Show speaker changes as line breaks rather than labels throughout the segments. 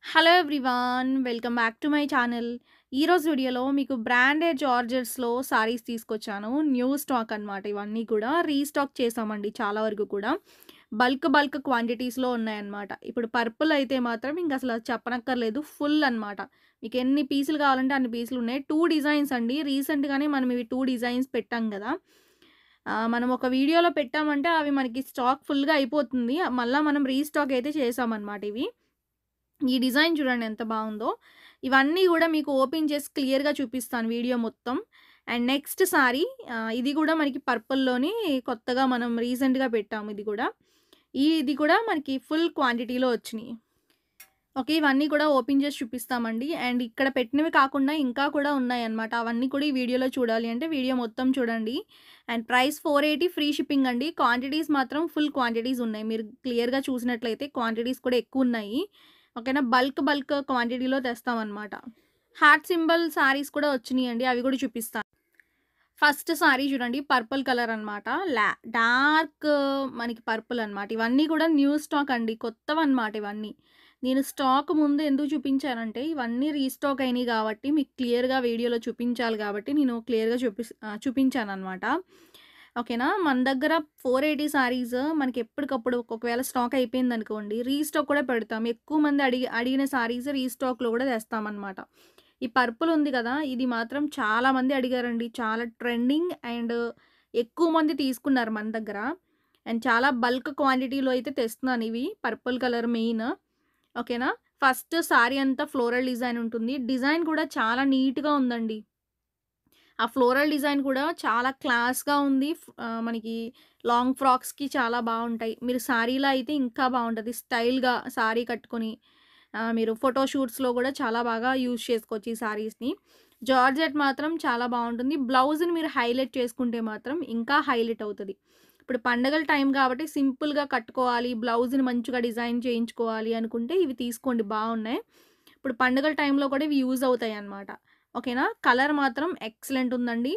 Hello everyone welcome back to my channel. ఈరోజు వీడియోలో మీకు బ్రాండెడ్ జార్జెట్స్లో సారీస్ తీసుకొచ్చాను. న్యూ స్టాక్ అనమాట. ఇవన్నీ కూడా రీస్టాక్ చేసామండి చాలా వరకు కూడా. బల్క్ క్వాంటిటీస్లో ఉన్నాయన్నమాట. ఇప్పుడు పర్పుల్ అయితే మాత్రం ఇంక అసలు చెప్పనక్కర్లేదు, ఫుల్ అనమాట. మీకు ఎన్ని పీసులు కావాలంటే అన్ని పీసులు ఉన్నాయి. 2 డిజైన్స్ అండి. రీసెంట్గానే మనం ఇవి 2 డిజైన్స్ పెట్టాం కదా. మనం ఒక వీడియోలో పెట్టామంటే అవి మనకి స్టాక్ ఫుల్గా అయిపోతుంది. మళ్ళీ మనం రీస్టాక్ అయితే చేసామన్నమాట ఇవి. ఈ డిజైన్ చూడండి ఎంత బావుందో. ఇవన్నీ గూడా మీకు ఓపెన్ చేసి క్లియర్‌గా చూపిస్తాను వీడియో మొత్తం. అండ్ నెక్స్ట్ సారీ ఇది గూడా మనకి పర్పుల్‌లోని కొత్తగా మనం రీసెంట్‌గా పెట్టాము ఇది గూడా. ఇది కూడా మనకి ఫుల్ క్వాంటిటీలో వచ్చినియి. ఓకే. ఇవన్నీ కూడా ఓపెన్ చేసి చూపిస్తామండి. అండ్ ఇక్కడ పెట్టినవి కాకుండా ఇంకా కూడా ఉన్నాయన్నమాట. అవన్నీ కూడా ఈ వీడియోలో చూడాలి అంటే వీడియో మొత్తం చూడండి. అండ్ ప్రైస్ 480 ఫ్రీ షిప్పింగ్ అండి. క్వాంటిటీస్ మాత్రం ఫుల్ క్వాంటిటీస్ ఉన్నాయి. మీరు క్లియర్‌గా చూసినట్లయితే క్వాంటిటీస్ కూడా ఎక్కువున్నాయి. ఓకేనా. బల్క్ క్వాంటిటీలో తెస్తామన్నమాట. హార్ట్ సింబల్ సారీస్ కూడా వచ్చినియండి. అవి కూడా చూపిస్తాను. ఫస్ట్ సారీ చూడండి పర్పుల్ కలర్ అనమాట. డార్క్ మనకి పర్పుల్ అనమాట. ఇవన్నీ కూడా న్యూ స్టాక్ అండి. కొత్తవన్నమాట ఇవన్నీ. నేను స్టాక్ ముందు ఎందుకు చూపించానంటే ఇవన్నీ రీస్టాక్ అయినాయి కాబట్టి మీకు క్లియర్‌గా వీడియోలో చూపించాలి కాబట్టి నేను క్లియర్‌గా చూపించాననమాట. ఓకేనా. మన దగ్గర 480 సారీస్ మనకి ఎప్పటికప్పుడు ఒకవేళ స్టాక్ అయిపోయిందనుకోండి రీస్టాక్ కూడా పెడతాం. ఎక్కువ మంది అడిగిన సారీస్ రీస్టాక్‌లో కూడా తెస్తామనమాట. ఈ పర్పుల్ ఉంది కదా, ఇది మాత్రం చాలా మంది అడిగారండి. చాలా ట్రెండింగ్ అండ్ ఎక్కువ మంది తీసుకున్నారు మన దగ్గర. అండ్ చాలా బల్క్ క్వాంటిటీలో అయితే తెస్తున్నాను ఇవి. Purple colour main. ఓకేనా. ఫస్ట్ సారీ అంతా ఫ్లోరల్ డిజైన్ ఉంటుంది. డిజైన్ కూడా చాలా నీట్‌గా ఉందండి. ఆ ఫ్లోరల్ డిజైన్ కూడా చాలా క్లాస్‌గా ఉంది. మనకి లాంగ్ ఫ్రాక్స్‌కి చాలా బావుంటాయి. మీరు సారీలో అయితే ఇంకా బావుంటది. స్టైల్‌గా సారీ కట్టుకొని మీరు ఫోటో షూట్స్‌లో కూడా చాలా బాగా యూజ్ చేసుకోవచ్చు ఈ సారీస్‌ని. జార్జెట్ మాత్రం చాలా బావుంటుంది. బ్లౌజ్‌ని మీరు హైలైట్ చేసుకుంటే మాత్రం ఇంకా హైలైట్ అవుతది. ఇప్పుడు పండగల టైం కాబట్టి సింపుల్‌గా కట్టుకోవాలి, బ్లౌజ్‌ని మంచిగా డిజైన్ చేయించుకోవాలి అనుకుంటే ఇవి తీసుకోండి బావున్నాయి. ఇప్పుడు పండుగల టైంలో కూడా ఇవి యూజ్ అవుతాయన్నమాట. ఓకేనా. కలర్ మాత్రం ఎక్సలెంట్ ఉందండి.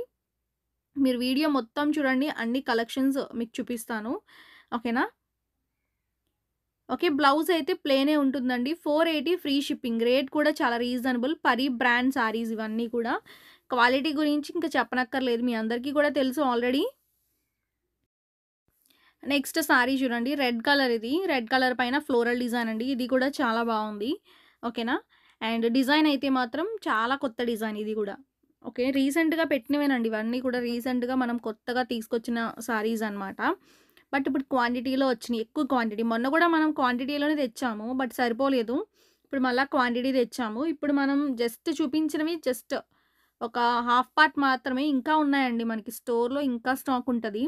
మీరు వీడియో మొత్తం చూడండి. అన్ని కలెక్షన్స్ మీకు చూపిస్తాను. ఓకేనా. ఓకే. బ్లౌజ్ అయితే ప్లెయినే ఉంటుందండి. 480 ఫ్రీ షిప్పింగ్. రేట్ కూడా చాలా రీజనబుల్. పరి బ్రాండ్ సారీస్ ఇవన్నీ కూడా. క్వాలిటీ గురించి ఇంకా చెప్పనక్కర్లేదు. మీ అందరికీ కూడా తెలుసు ఆల్రెడీ. నెక్స్ట్ సారీ చూడండి. రెడ్ కలర్ ఇది. రెడ్ కలర్ పైన ఫ్లోరల్ డిజైన్ అండి. ఇది కూడా చాలా బావుంది. ఓకేనా. అండ్ డిజైన్ అయితే మాత్రం చాలా కొత్త డిజైన్ ఇది గూడా. ఓకే. రీసెంట్‌గా పెట్టినవేనండి ఇవన్నీ కూడా. రీసెంట్‌గా మనం కొత్తగా తీసుకొచ్చిన సారీస్ అనమాట. బట్ ఇప్పుడు క్వాంటిటీలో వచ్చినియి. ఎక్కువ క్వాంటిటీ. మొన్న గూడా మనం క్వాంటిటీలోనే తెచ్చాము. బట్ సరిపోలేదు. ఇప్పుడు మళ్ళా క్వాంటిటీ తెచ్చాము. ఇప్పుడు మనం జస్ట్ చూపించినవి జస్ట్ ఒక హాఫ్ పార్ట్ మాత్రమే. ఇంకా ఉన్నాయండి మనకి స్టోర్‌లో ఇంకా స్టాక్ ఉంటది.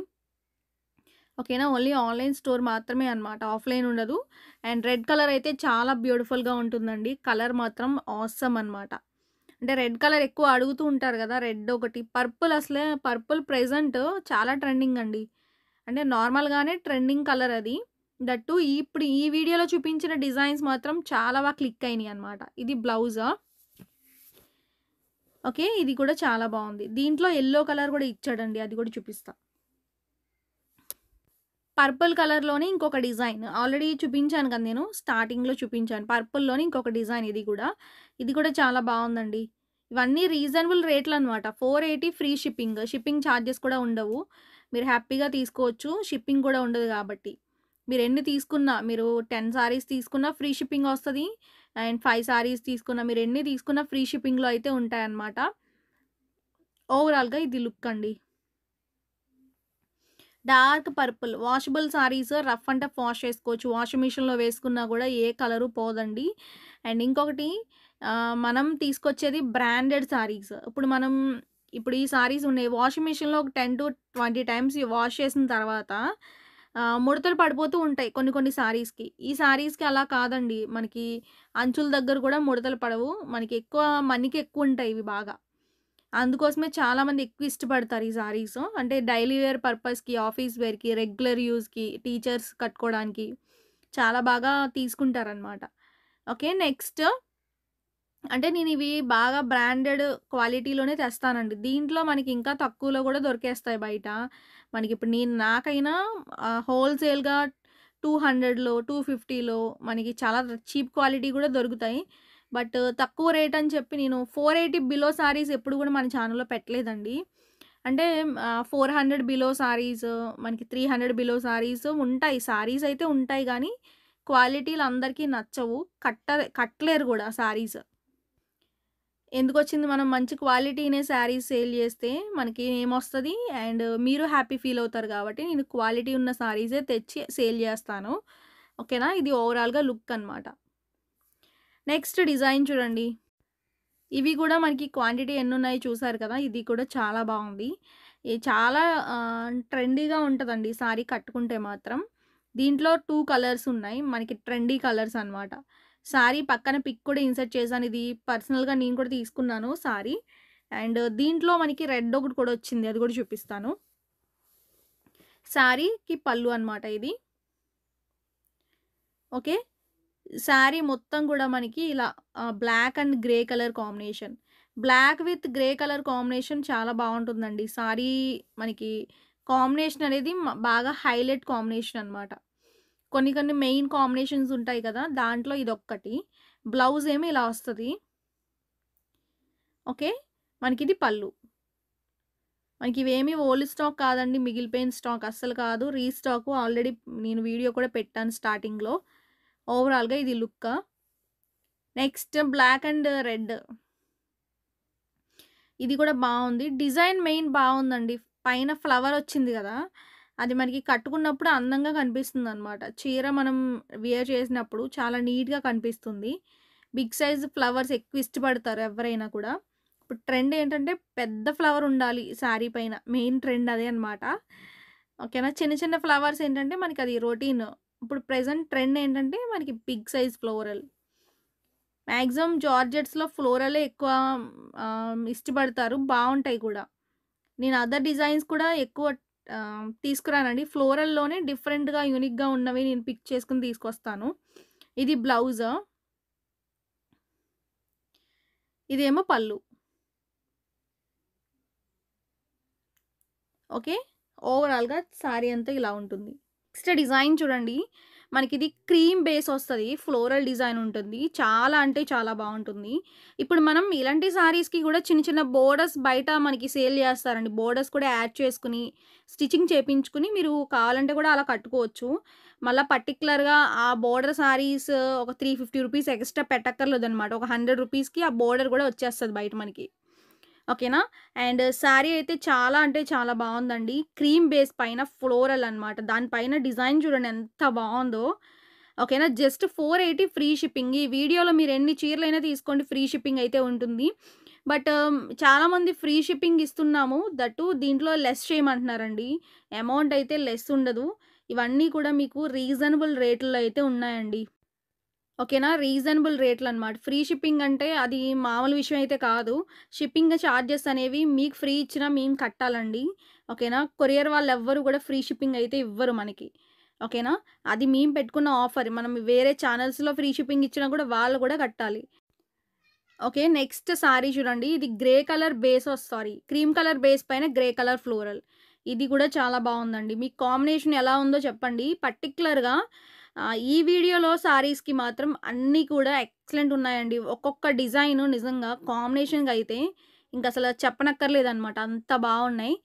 ఓకేనా. ఓన్లీ ఆన్‌లైన్ స్టోర్ మాత్రమే అనమాట. ఆఫ్‌లైన్ ఉండదు. అండ్ రెడ్ కలర్ అయితే చాలా బ్యూటిఫుల్‌గా ఉంటుందండి. కలర్ మాత్రం ఆసమ్ అనమాట. అంటే రెడ్ కలర్ ఎక్కువ అడుగుతూ ఉంటారు గదా. రెడ్ ఒకటి. పర్పుల్ అసలే పర్పుల్ ప్రెజెంట్ చాలా ట్రెండింగ్ అండి. అంటే నార్మల్‌గానే ట్రెండింగ్ కలర్ అది. దట్ టూ ఇప్పుడు ఈ వీడియోలో చూపించిన డిజైన్స్ మాత్రం చాలా బాగా క్లిక్ అయినాయి అనమాట. ఇది బ్లౌజా. ఓకే. ఇది కూడా చాలా బావుంది. దీంట్లో యెల్లో కలర్ కూడా ఇచ్చాడండి. అది కూడా చూపిస్తా. పర్పుల్ కలర్‌లోనే ఇంకొక డిజైన్. ఆల్రెడీ చూపించాను కదా నేను. స్టార్టింగ్‌లో చూపించాను. పర్పుల్‌లోనే ఇంకొక డిజైన్ ఇది గూడా. ఇది కూడా చాలా బావుందండి. ఇవన్నీ రీజనబుల్ రేట్లనమాట. 480 ఫ్రీ షిప్పింగ్. షిప్పింగ్ ఛార్జెస్ కూడా ఉండవు. మీరు హ్యాపీగా తీసుకోవచ్చు. షిప్పింగ్ కూడా ఉండదు గాబట్టి. మీరు ఎన్ని తీసుకున్నా మీరు 10 సారీస్ తీసుకున్నా ఫ్రీ షిప్పింగ్ ఒస్తది. అండ్ 5 సారీస్ తీసుకున్నా మీరు ఎన్ని తీసుకున్నా ఫ్రీ షిప్పింగ్‌లో అయితే ఉంటాయన్నమాట. ఓవరాల్‌గా ఇది లుక్ అండి. Dark purple washable saris rough and tough wash చేసుకోవచ్చు. వాషింగ్ మిషన్‌లో వేసుకున్నా గూడా ఏ కలరు పోదండి. అండ్ ఇంకొకటి మనం తీసుకొచ్చేది బ్రాండెడ్ సారీస్. ఇప్పుడు ఈ సారీస్ ఉన్నాయి. వాషింగ్ మిషన్‌లో ఒక 10-20 టైమ్స్ వాష్ చేసిన తర్వాత ముడతలు పడిపోతూ ఉంటాయి కొన్ని కొన్ని సారీస్‌కి. ఈ సారీస్‌కి అలా కాదండి. మనకి అంచుల దగ్గర కూడా ముడతలు పడవు. మనకి ఎక్కువ మన్నిక ఎక్కువుంటాయి ఇవి బాగా. అందుకోసమే చాలామంది ఎక్కువ ఇష్టపడతారు ఈ సారీస్. అంటే డైలీ వేర్ పర్పస్‌కి, ఆఫీస్ వేర్‌కి, రెగ్యులర్ యూజ్‌కి, టీచర్స్ కట్టుకోవడానికి చాలా బాగా తీసుకుంటారనమాట. ఓకే. నెక్స్ట్ అంటే నేనివి బాగా బ్రాండెడ్ క్వాలిటీలోనే తెస్తానండి. దీంట్లో మనకి ఇంకా తక్కువలో గూడా దొరికేస్తాయి బయట. మనకిప్పుడు నాకైనా హోల్‌సేల్‌గా 200లో, 250లో మనకి చాలా చీప్ క్వాలిటీ కూడా దొరుకుతాయి. బట్ తక్కువ రేట్ అని చెప్పి నేను 480 బిలో సారీస్ ఎప్పుడు కూడా మన ఛానెల్‌లో పెట్టలేదండి. అంటే 400 బిలో సారీస్, మనకి 300 బిలో సారీస్ ఉంటాయి. సారీస్ అయితే ఉంటాయి గానీ, క్వాలిటీలు అందరికీ నచ్చవు. కట్టలేరు గూడా సారీస్. ఎందుకొచ్చింది మనం మంచి క్వాలిటీనే శారీస్ సేల్ చేస్తే మనకి ఏమొస్తది అండ్ మీరు హ్యాపీ ఫీల్ అవుతారు కాబట్టి నేను క్వాలిటీ ఉన్న సారీసే తెచ్చి సేల్ చేస్తాను. ఓకేనా? ఇది ఓవరాల్‌గా లుక్ అనమాట. నెక్స్ట్ డిజైన్ చూడండి. ఇవి గూడా మనకి క్వాంటిటీ ఎన్నున్నాయో చూసారు కదా! ఇది కూడా చాలా బావుంది. ఇది చాలా ట్రెండీగా ఉంటదండి సారీ కట్టుకుంటే మాత్రం. దీంట్లో 2 కలర్స్ ఉన్నాయి. మనకి ట్రెండీ కలర్స్ అనమాట. సారీ పక్కన పిక్ కూడా ఇన్సర్ట్ చేశాను. ఇది పర్సనల్‌గా నేను కూడా తీసుకున్నాను సారీ. అండ్ దీంట్లో మనకి రెడ్ ఒకటి కూడా వచ్చింది. అది కూడా చూపిస్తాను. సారీకి పళ్ళు అనమాట ఇది. ఓకే. శారీ మొత్తం గూడా మనకి ఇలా black and grey colour combination. Black with grey colour combination చాలా బావుంటుందండి. సారీ మనకి కాంబినేషన్ అనేది బాగా హైలైట్ కాంబినేషన్ అనమాట. కొన్ని కొన్ని మెయిన్ కాంబినేషన్స్ ఉంటాయి కదా! దాంట్లో ఇదొక్కటి. బ్లౌజ్ ఏమో ఇలా వస్తది. ఓకే. మనకిది పళ్ళు. మనకివేమి ఓల్డ్ స్టాక్ కాదండి. మిగిలిపోయిన స్టాక్ అస్సలు కాదు. రీస్టాకు ఆల్రెడీ నేను వీడియో కూడా పెట్టాను స్టార్టింగ్‌లో. ఓవరాల్‌గా ఇది look. Next black and red. ఇది కూడా బావుంది. డిజైన్ మెయిన్ బావుందండి. పైన ఫ్లవర్ వచ్చింది గదా! అది మనకి కట్టుకున్నప్పుడు అందంగా కనిపిస్తుందనమాట. చీర మనం వియర్ చేసినప్పుడు చాలా నీట్‌గా కనిపిస్తుంది. బిగ్ సైజ్ ఫ్లవర్స్ ఎక్కువ ఇష్టపడతారు ఎవ్వరైనా కూడా. ఇప్పుడు ట్రెండ్ ఏంటంటే పెద్ద ఫ్లవర్ ఉండాలి శారీ పైన. మెయిన్ ట్రెండ్ అదే అనమాట. ఓకేనా? చిన్న చిన్న ఫ్లవర్స్ ఏంటంటే మనకది రొటీన్. ఇప్పుడు ప్రెజెంట్ ట్రెండ్ ఏంటంటే మనకి బిగ్ సైజ్ ఫ్లోరల్. మాక్సిమం జార్జెట్స్‌లో ఫ్లోరలే ఎక్కువ ఇష్టపడతారు. బావుంటాయి కూడా. నేను అదర్ డిజైన్స్ కూడా ఎక్కువ తీసుకురానండి. ఫ్లోరల్‌లోనే డిఫరెంట్‌గా, యూనిక్‌గా ఉన్నవి నేను పిక్ చేసుకొని తీసుకొస్తాను. ఇది బ్లౌజ్. ఇదేమో పళ్ళు. ఓకే. ఓవరాల్‌గా సారీ అంతా ఇలా ఉంటుంది. నెక్స్ట్ డిజైన్ చూడండి. మనకిది క్రీమ్ బేస్ ఒస్తది. ఫ్లోరల్ డిజైన్ ఉంటుంది. చాలా అంటే చాలా బావుంటుంది. ఇప్పుడు మనం ఇలాంటి సారీస్‌కి గూడా చిన్న చిన్న బోర్డర్స్ బయట మనకి సేల్ జేస్తారండి. బోర్డర్స్ కూడా యాడ్ చేసుకొని, స్టిచింగ్ చేపించుకొని మీరు కావాలంటే గూడా అలా కట్టుకోవచ్చు. మళ్ళా పర్టిక్యులర్‌గా ఆ బోర్డర్ సారీస్ ఒక 350 రూపీస్ ఎక్స్‌ట్రా పెట్టక్కర్లేదనమాట. ఒక 100 రూపీస్‌కి ఆ బోర్డర్ గూడా వచ్చేస్తది బయట మనకి. ఓకేనా? అండ్ శారీ అయితే చాలా అంటే చాలా బావుందండి. క్రీమ్ బేస్ పైన ఫ్లోరల్ అనమాట. దాని పైన డిజైన్ చూడండి ఎంత బావుందో. ఓకేనా? Just 480 free shipping. ఈ వీడియోలో మీరు ఎన్ని చీరలైనా తీసుకోండి ఫ్రీ షిప్పింగ్ అయితే ఉంటుంది. బట్ చాలామంది ఫ్రీ షిప్పింగ్ ఇస్తున్నాము. దట్ టూ దీంట్లో లెస్ చేయమంటున్నారండి. అమౌంట్ అయితే లెస్ ఉండదు. ఇవన్నీ కూడా మీకు రీజనబుల్ రేట్‌లో అయితే ఉన్నాయండి. ఓకేనా? రీజనబుల్ రేట్లనమాట. ఫ్రీ షిప్పింగ్ అంటే అది మామూలు విషయం అయితే కాదు. షిప్పింగ్ చార్జెస్ అనేవి మీకు ఫ్రీ ఇచ్చినా మేము కట్టాలండి. ఓకేనా? కొరియర్ వాళ్ళెవ్వరు గూడా ఫ్రీ షిప్పింగ్ అయితే ఇవ్వరు మనకి. ఓకేనా? అది మేము పెట్టుకున్న ఆఫర్. మనం వేరే ఛానల్స్‌లో ఫ్రీ షిప్పింగ్ ఇచ్చినా గూడా వాళ్ళు గూడా కట్టాలి. ఓకే. నెక్స్ట్ సారీ చూడండి. ఇది grey colour base sorry cream colour base పైన గ్రే కలర్ ఫ్లోరల్. ఇది కూడా చాలా బావుందండి. మీకు కాంబినేషన్ ఎలా ఉందో చెప్పండి. పర్టిక్యులర్‌గా ఈ వీడియోలో సారీస్‌కి మాత్రం అన్నీ కూడా ఎక్సలెంట్ ఉన్నాయండి. ఒక్కొక్క డిజైను నిజంగా కాంబినేషన్‌గా అయితే ఇంకసల చెప్పనక్కర్లేదనమాట. అంత బావున్నాయి.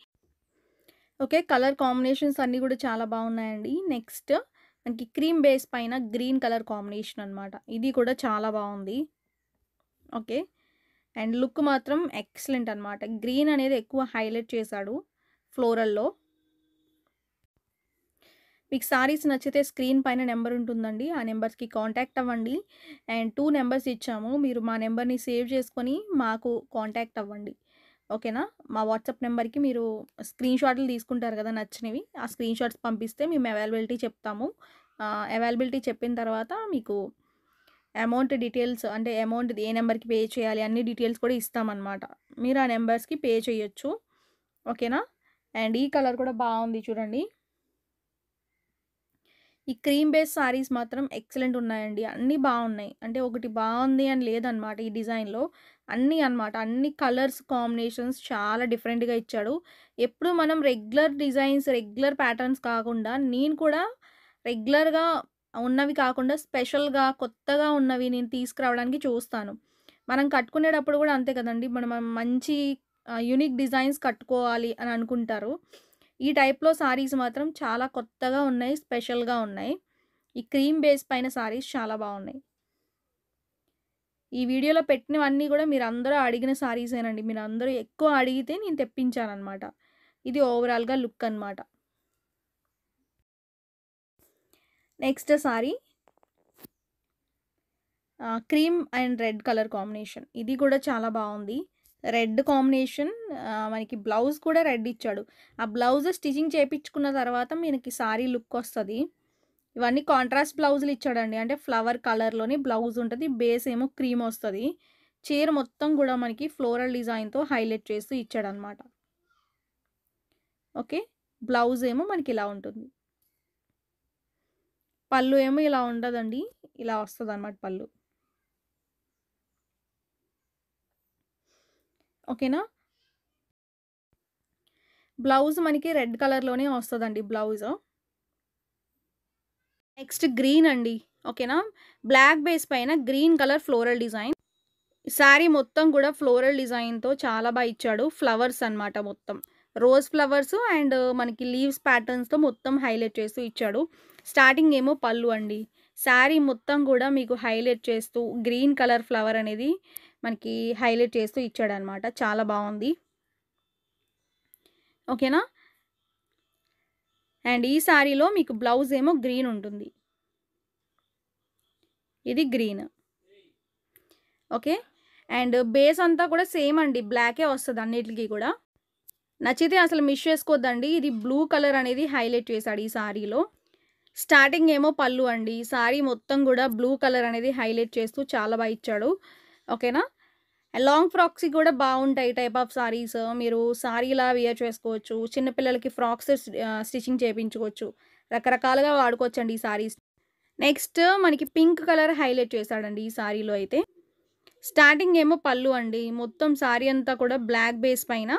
ఓకే. కలర్ కాంబినేషన్స్ అన్నీ కూడా చాలా బావున్నాయండి. నెక్స్ట్ మనకి క్రీమ్ బేస్ పైన గ్రీన్ కలర్ కాంబినేషన్ అనమాట. ఇది కూడా చాలా బావుంది. ఓకే. అండ్ లుక్ మాత్రం ఎక్సలెంట్ అనమాట. గ్రీన్ అనేది ఎక్కువ హైలైట్ చేశాడు ఫ్లోరల్‌లో. మీకు సారీస్ నచ్చితే స్క్రీన్ పైన నెంబర్ ఉంటుందండి. ఆ నెంబర్స్‌కి కాంటాక్ట్ అవ్వండి. అండ్ 2 నెంబర్స్ ఇచ్చాము. మీరు మా నెంబర్‌ని సేవ్ చేసుకొని మాకు కాంటాక్ట్ అవ్వండి. ఓకేనా? మా వాట్సాప్ నెంబర్‌కి మీరు స్క్రీన్‌షాట్లు తీసుకుంటారు కదా! నచ్చినవి. ఆ స్క్రీన్‌షాట్స్ పంపిస్తే మేము అవైలబిలిటీ చెప్తాము. అవైలబిలిటీ చెప్పిన తర్వాత మీకు అమౌంట్ డీటెయిల్స్ అంటే అమౌంట్ ఏ నెంబర్‌కి పే చేయాలి అన్ని డీటెయిల్స్ కూడా ఇస్తామనమాట. మీరు ఆ నెంబర్స్‌కి పే చేయొచ్చు. ఓకేనా? అండ్ ఈ కలర్ కూడా బావుంది చూడండి. ఈ క్రీమ్ బేస్ సారీస్ మాత్రం ఎక్సలెంట్ ఉన్నాయండి. అన్నీ బావున్నాయి. అంటే ఒకటి బావుంది అని లేదనమాట ఈ డిజైన్‌లో. అన్నీ అనమాట. అన్ని కలర్స్ కాంబినేషన్స్ చాలా డిఫరెంట్‌గా ఇచ్చాడు. ఎప్పుడు మనం రెగ్యులర్ డిజైన్స్, రెగ్యులర్ ప్యాటర్న్స్ కాకుండా నేను కూడా రెగ్యులర్‌గా ఉన్నవి కాకుండా స్పెషల్‌గా, కొత్తగా ఉన్నవి నేను తీసుకురావడానికి చూస్తాను. మనం కట్టుకునేటప్పుడు గూడా అంతే కదండీ! మనం మంచి యూనిక్ డిజైన్స్ కట్టుకోవాలి అని అనుకుంటారు. ఈ టైప్‌లో సారీస్ మాత్రం చాలా కొత్తగా ఉన్నాయి, స్పెషల్‌గా ఉన్నాయి. ఈ క్రీమ్ బేస్ పైన సారీస్ చాలా బావున్నాయి. ఈ వీడియోలో పెట్టినవన్నీ గూడా మీరందరూ అడిగిన సారీసేనండి. మీరందరూ ఎక్కువ అడిగితే నేను తెప్పించాననమాట. ఇది ఓవరాల్‌గా లుక్ అనమాట. Next sorry cream and red colour combination. ఇది కూడా చాలా బావుంది. రెడ్ కాంబినేషన్ మనకి బ్లౌజ్ కూడా రెడ్ ఇచ్చాడు. ఆ బ్లౌజ్ స్టిచింగ్ చేపించుకున్న తర్వాత మనకి సారీ లుక్ వస్తది. ఇవన్నీ కాంట్రాస్ట్ బ్లౌజులు ఇచ్చాడండి. అంటే ఫ్లవర్ కలర్‌లోని బ్లౌజ్ ఉంటది. బేస్ ఏమో క్రీమ్ వస్తది. చీర మొత్తం గూడా మనకి ఫ్లోరల్ డిజైన్‌తో హైలైట్ చేస్తూ ఇచ్చాడనమాట. ఓకే. బ్లౌజ్ ఏమో మనకి ఇలా ఉంటుంది. పళ్ళు ఏమో ఇలా ఉండదండి. ఇలా వస్తదనమాట పళ్ళు. ఓకేనా? బ్లౌజ్ మనకి రెడ్ కలర్‌లోనే వస్తదండి బ్లౌజు. నెక్స్ట్ గ్రీన్ అండి. ఓకేనా? బ్లాక్ బేస్ పైన green colour floral design. Sari మొత్తం గూడా ఫ్లోరల్ డిజైన్‌తో చాలా ఇచ్చాడు. ఫ్లవర్స్ అన్నమాట మొత్తం. రోజ్ ఫ్లవర్స్ అండ్ మనకి లీవ్స్ ప్యాటర్న్స్‌తో మొత్తం హైలైట్ చేస్తూ ఇచ్చాడు. స్టార్టింగ్ ఏమో పళ్ళు అండి. శారీ మొత్తం గూడా మీకు హైలైట్ చేస్తూ గ్రీన్ కలర్ ఫ్లవర్ అనేది మనకి హైలైట్ చేస్తూ ఇచ్చాడనమాట. చాలా బావుంది. ఓకేనా? అండ్ ఈ శారీలో మీకు బ్లౌజ్ ఏమో గ్రీన్ ఉంటుంది. ఇది గ్రీన్. ఓకే. అండ్ బేస్ అంతా కూడా సేమ్ అండి. బ్లాకే వస్తది అన్నిట్లికి కూడా. నచ్చితే అసలు మిస్ చేసుకోవద్దండి. ఇది బ్లూ కలర్ అనేది హైలైట్ చేశాడు ఈ సారీలో. స్టార్టింగ్ ఏమో పళ్ళు అండి. సారీ మొత్తం గూడా బ్లూ కలర్ అనేది హైలైట్ చేస్తూ చాలా ఇచ్చాడు. ఓకేనా? లాంగ్ ఫ్రాక్స్‌కి కూడా బావుంటాయి ఈ టైప్ ఆఫ్ సారీస్. మీరు సారీలా వియర్ చేసుకోవచ్చు. చిన్న పిల్లలకి ఫ్రాక్స్ స్టిచింగ్ చేపించుకోవచ్చు. రకరకాలుగా వాడుకోవచ్చండి ఈ సారీస్. నెక్స్ట్ మనకి పింక్ కలర్ హైలైట్ చేశాడండి ఈ సారీలో అయితే. స్టార్టింగ్ ఏమో పళ్ళు అండి. మొత్తం సారీ అంతా కూడా బ్లాక్ బేస్ పైన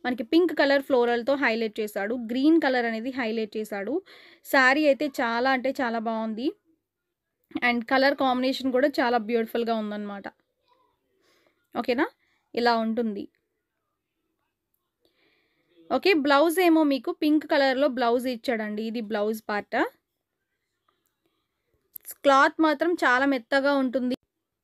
మనకి పింక్ కలర్ ఫ్లోరల్‌తో హైలైట్ చేశాడు. గ్రీన్ కలర్ అనేది హైలైట్ చేశాడు. సారీ అయితే చాలా అంటే చాలా బావుంది. అండ్ కలర్ కాంబినేషన్ కూడా చాలా బ్యూటిఫుల్‌గా ఉందన్నమాట. ఓకేనా? ఇలా ఉంటుంది. ఓకే. బ్లౌజ్ ఏమో మీకు పింక్ కలర్‌లో బ్లౌజ్ ఇచ్చాడండి. ఇది బ్లౌజ్ పార్ట్. క్లాత్ మాత్రం చాలా మెత్తగా ఉంటుంది.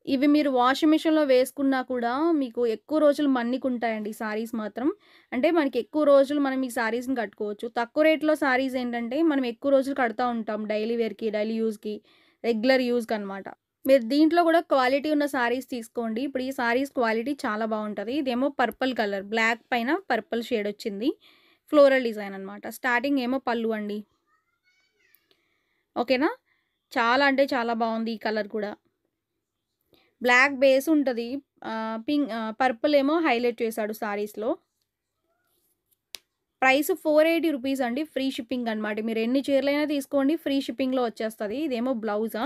ఇవి మీరు వాషింగ్ మిషన్‌లో వేసుకున్నా కూడా మీకు ఎక్కువ రోజులు మన్నికుంటాయండి సారీస్ మాత్రం. అంటే మనకి ఎక్కువ రోజులు మనం ఈ సారీస్‌ని కట్టుకోవచ్చు. తక్కువ రేట్‌లో సారీస్ ఏంటంటే మనం ఎక్కువ రోజులు కడతా ఉంటాం. డైలీ వేర్‌కి, డైలీ యూజ్‌కి, రెగ్యులర్ యూజ్‌కనమాట. మీరు దీంట్లో కూడా క్వాలిటీ ఉన్న సారీస్ తీసుకోండి. ఇప్పుడు ఈ సారీస్ క్వాలిటీ చాలా బావుంటది. ఇదేమో పర్పుల్ కలర్ బ్లాక్ పైన పర్పుల్ షేడ్ వచ్చింది. ఫ్లోరల్ డిజైన్ అనమాట. స్టార్టింగ్ ఏమో పళ్ళు అండి. ఓకేనా? చాలా అంటే చాలా బావుంది ఈ కలర్ కూడా. బ్లాక్ బేస్ ఉంటది. పర్పుల్ ఏమో హైలైట్ చేశాడు సారీస్‌లో. ప్రైస్ 480 రూపీస్ అండి. ఫ్రీ షిప్పింగ్ అనమాట. మీరు ఎన్ని చీరలైనా తీసుకోండి ఫ్రీ షిప్పింగ్‌లో వచ్చేస్తది. ఇదేమో బ్లౌజా.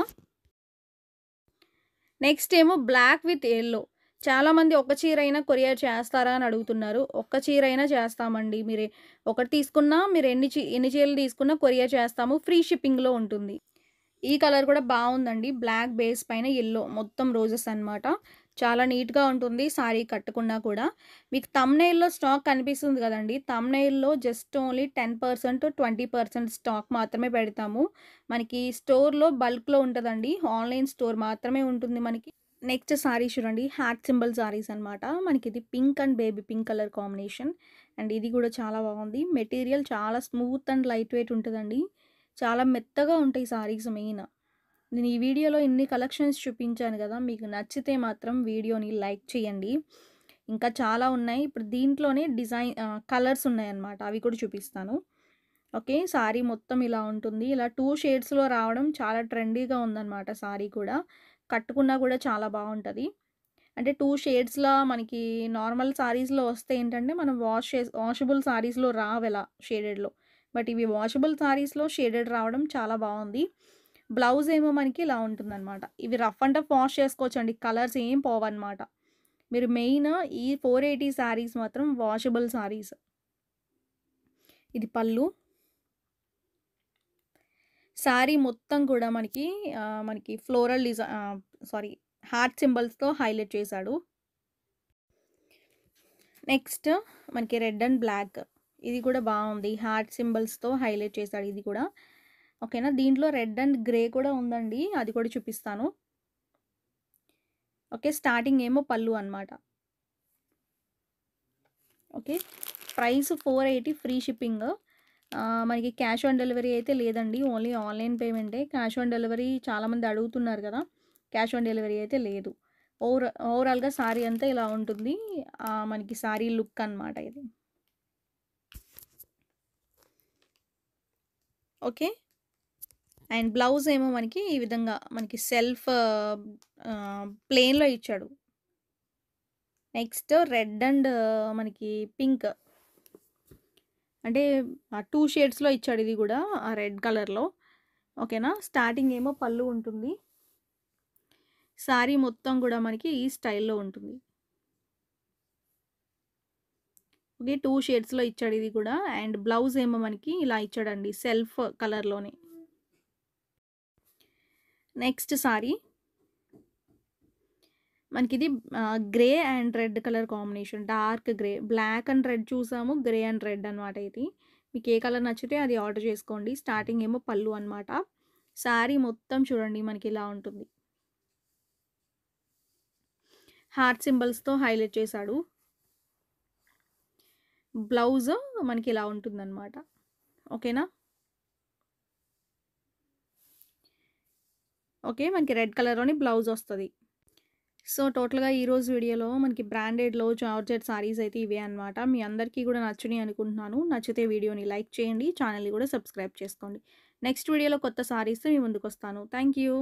నెక్స్ట్ ఏమో బ్లాక్ విత్ యెల్లో. చాలామంది ఒక చీరైనా కొరియర్ చేస్తారా అని అడుగుతున్నారు. ఒక్క చీరైనా చేస్తామండి. మీరు ఒకటి తీసుకున్నా మీరు ఎన్ని చీరలు తీసుకున్నా కొరియర్ చేస్తాము. ఫ్రీ షిప్పింగ్‌లో ఉంటుంది. ఈ కలర్ కూడా బావుందండి. బ్లాక్ బేస్ పైన యెల్లో మొత్తం రోజెస్ అన్నమాట. చాలా నీట్‌గా ఉంటుంది సారీ కట్టుకున్నా కూడా. మీకు థంబ్‌నెయిల్‌లో స్టాక్ కనిపిస్తుంది కదండీ! థంబ్‌నెయిల్‌లో జస్ట్ ఓన్లీ 10%, 20% స్టాక్ మాత్రమే పెడతాము. మనకి స్టోర్‌లో బల్క్‌లో ఉంటదండి. ఆన్‌లైన్ స్టోర్ మాత్రమే ఉంటుంది మనకి. నెక్స్ట్ సారీ చూడండి. హార్ట్ సింబల్ సారీస్ అన్నమాట. మనకిది pink and baby pink colour combination. And ఇది కూడా చాలా బాగుంది. మెటీరియల్ చాలా స్మూత్ అండ్ లైట్ వెయిట్ ఉంటదండి. చాలా మెత్తగా ఉంటాయి సారీస్ మెయిన్. నేను ఈ వీడియోలో ఇన్ని కలెక్షన్స్ చూపించాను కదా! మీకు నచ్చితే మాత్రం వీడియోని లైక్ చేయండి. ఇంకా చాలా ఉన్నాయి. ఇప్పుడు దీంట్లోనే కలర్స్ ఉన్నాయన్నమాట. అవి కూడా చూపిస్తాను. ఓకే. సారీ మొత్తం ఇలా ఉంటుంది. ఇలా 2 షేడ్స్‌లో రావడం చాలా ట్రెండీగా ఉందన్నమాట సారీ కూడా. కట్టుకున్నా కూడా చాలా బావుంటది. అంటే 2 షేడ్స్‌లా మనకి నార్మల్ సారీస్‌లో వస్తే ఏంటంటే మనం వాషబుల్ సారీస్‌లో రావిలా షేడెడ్‌లో. బట్ ఇవి వాషబుల్ సారీస్‌లో షేడెడ్ రావడం చాలా బావుంది. బ్లౌజ్ ఏమో మనకి ఇలా ఉంటుందనమాట. ఇవి రఫ్ అండ్ టఫ్ వాష్ చేసుకోవచ్చండి. కలర్స్ ఏం పోవన్నమాట. మీరు మెయిన్ ఈ 480 సారీస్ మాత్రం వాషబుల్ సారీస్. ఇది పళ్ళు. శారీ మొత్తం కూడా మనకి ఫ్లోరల్ సారీ హార్ట్ సింబల్స్‌తో హైలైట్ చేశాడు. నెక్స్ట్ మనకి రెడ్ అండ్ బ్లాక్ ఇది కూడా బాగుంది. హార్ట్ సింబల్స్‌తో హైలైట్ చేశాడు ఇది కూడా. ఓకేనా. దీంట్లో రెడ్ అండ్ గ్రే కూడా ఉందండి. అది కూడా చూపిస్తాను. ఓకే. స్టార్టింగ్ ఏమో పళ్ళు అనమాట. ఓకే. Price 480 free shipping. మనకి క్యాష్ ఆన్ డెలివరీ అయితే లేదండి. ఓన్లీ ఆన్‌లైన్ పేమెంటే. క్యాష్ ఆన్ డెలివరీ చాలామంది అడుగుతున్నారు కదా! క్యాష్ ఆన్ డెలివరీ అయితే లేదు. ఓవరాల్‌గా సారీ అంతా ఇలా ఉంటుంది. మనకి సారీ లుక్ అనమాట ఇది. ఓకే. అండ్ బ్లౌజ్ ఏమో మనకి ఈ విధంగా మనకి సెల్ఫ్ ప్లెయిన్‌లో ఇచ్చాడు. నెక్స్ట్ రెడ్ అండ్ మనకి పింక్ అంటే 2 షేడ్స్‌లో ఇచ్చాడు ఇది గూడా. ఆ రెడ్ కలర్‌లో. ఓకేనా. స్టార్టింగ్ ఏమో పళ్ళు ఉంటుంది. సారీ మొత్తం గూడా మనకి ఈ స్టైల్‌లో ఉంటుంది. ఓకే. 2 షేడ్స్‌లో ఇచ్చాడు ఇది కూడా. అండ్ బ్లౌజ్ ఏమో మనకి ఇలా ఇచ్చాడండి సెల్ఫ్ కలర్‌లోనే. నెక్స్ట్ సారీ మనకిది grey and red colour combination. Dark grey. Black and red చూసాము. గ్రే అండ్ రెడ్ అనమాట ఇది. మీకు ఏ కలర్ నచ్చితే అది ఆర్డర్ చేసుకోండి. స్టార్టింగ్ ఏమో పళ్ళు అనమాట. సారీ మొత్తం చూడండి మనకి ఇలా ఉంటుంది. హార్ట్ సింబల్స్‌తో హైలైట్ చేశాడు. బ్లౌజ్ మనకి ఇలా ఉంటుందన్నమాట. ఓకేనా. ఓకే. మనకి రెడ్ కలర్‌లోని బ్లౌజ్ వస్తది. సో, టోటల్‌గా ఈరోజు వీడియోలో మనకి బ్రాండెడ్‌లో జార్జెట్ సారీస్ అయితే ఇవే అనమాట. మీ అందరికీ కూడా నచ్చునాయి అనుకుంటున్నాను. నచ్చితే వీడియోని లైక్ చేయండి. ఛానెల్‌ని కూడా సబ్స్క్రైబ్ చేసుకోండి. నెక్స్ట్ వీడియోలో కొత్త సారీస్‌తో మీ ముందుకొస్తాను. Thank you.